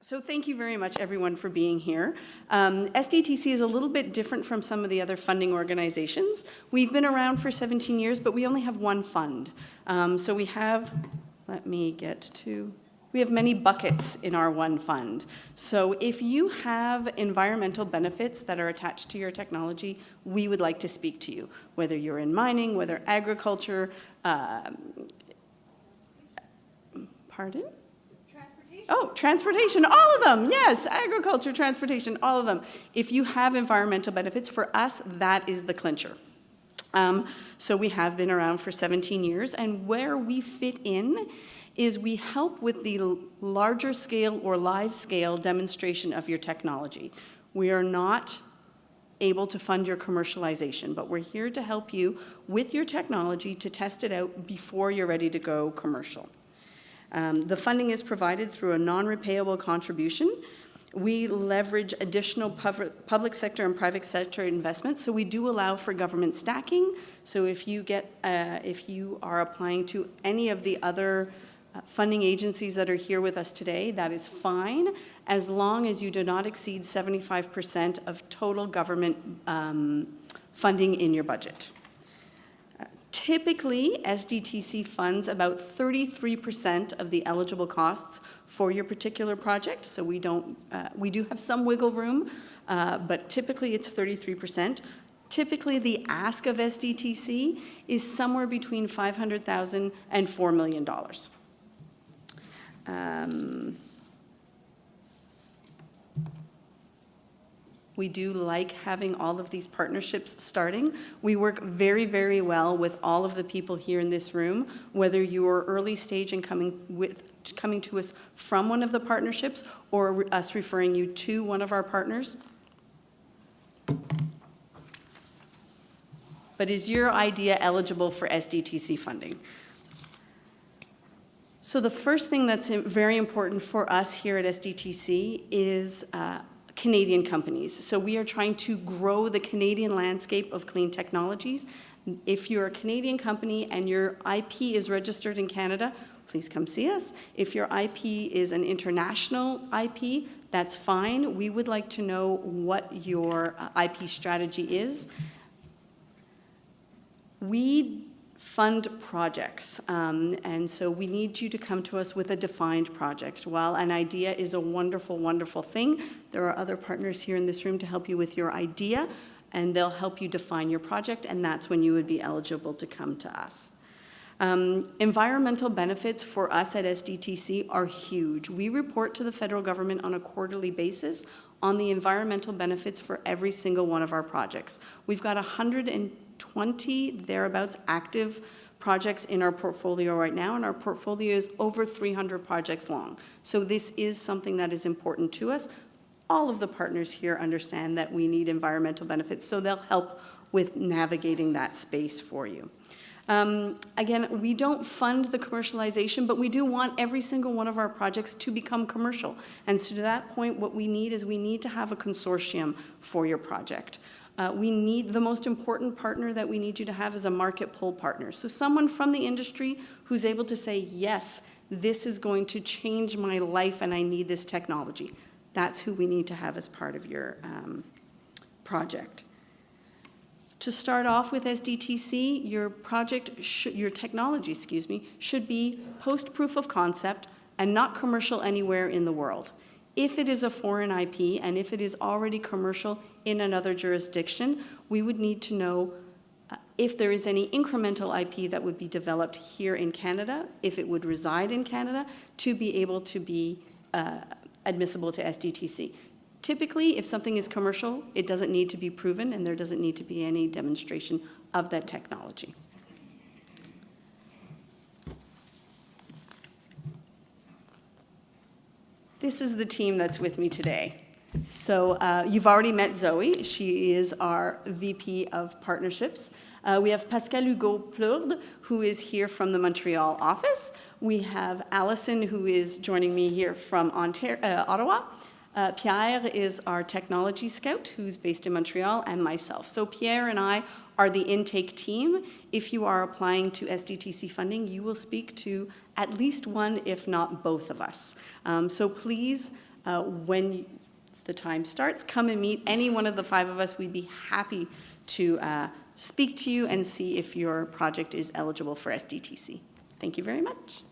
So thank you very much, everyone, for being here. SDTC is a little bit different from some of the other funding organizations. We've been around for 17 years, but we only have one fund. So we have, we have many buckets in our one fund. So if you have environmental benefits that are attached to your technology, we would like to speak to you, whether you're in mining, whether agriculture, pardon? Oh, transportation, all of them, yes, agriculture, transportation, all of them. If you have environmental benefits, for us, that is the clincher. So we have been around for 17 years, and where we fit in is we help with the larger scale or live scale demonstration of your technology. We are not able to fund your commercialization, but we're here to help you with your technology to test it out before you're ready to go commercial. The funding is provided through a non-repayable contribution. We leverage additional public sector and private sector investments, so we do allow for government stacking. So if you are applying to any of the other funding agencies that are here with us today, that is fine, as long as you do not exceed 75% of total government funding in your budget. Typically, SDTC funds about 33% of the eligible costs for your particular project. So we do have some wiggle room, but typically it's 33%. Typically, the ask of SDTC is somewhere between $500,000 and $4 million. We do like having all of these partnerships starting. We work very, very well with all of the people here in this room, whether you're early stage and coming to us from one of the partnerships or us referring you to one of our partners. But is your idea eligible for SDTC funding? So the first thing that's very important for us here at SDTC is Canadian companies. So we are trying to grow the Canadian landscape of clean technologies. If you're a Canadian company and your IP is registered in Canada, please come see us. If your IP is an international IP, that's fine. We would like to know what your IP strategy is. We fund projects, and so we need you to come to us with a defined project. While an idea is a wonderful, wonderful thing, there are other partners here in this room to help you with your idea, and they'll help you define your project, and that's when you would be eligible to come to us. Environmental benefits for us at SDTC are huge. We report to the federal government on a quarterly basis on the environmental benefits for every single one of our projects. We've got 120 thereabouts active projects in our portfolio right now, and our portfolio is over 300 projects long. So this is something that is important to us. All of the partners here understand that we need environmental benefits, so they'll help with navigating that space for you. Again, we don't fund the commercialization, but we do want every single one of our projects to become commercial. And so to that point, what we need is we need to have a consortium for your project. The most important partner that we need you to have is a market pull partner. So someone from the industry who's able to say, yes, this is going to change my life and I need this technology. That's who we need to have as part of your project. To start off with SDTC, your technology, should be post-proof of concept and not commercial anywhere in the world. If it is a foreign IP and if it is already commercial in another jurisdiction, we would need to know if there is any incremental IP that would be developed here in Canada, if it would reside in Canada, to be able to be admissible to SDTC. Typically, if something is commercial, it doesn't need to be proven and there doesn't need to be any demonstration of that technology. This is the team that's with me today. So you've already met Zoe. She is our VP of Partnerships. We have Pascal Hugo-Plourde, who is here from the Montreal office. We have Allison, who is joining me here from Ottawa. Pierre is our technology scout, who's based in Montreal, and myself. So Pierre and I are the intake team. If you are applying to SDTC funding, you will speak to at least one, if not both of us. So please when the time starts, come and meet any one of the 5 of us. We'd be happy to speak to you and see if your project is eligible for SDTC. Thank you very much.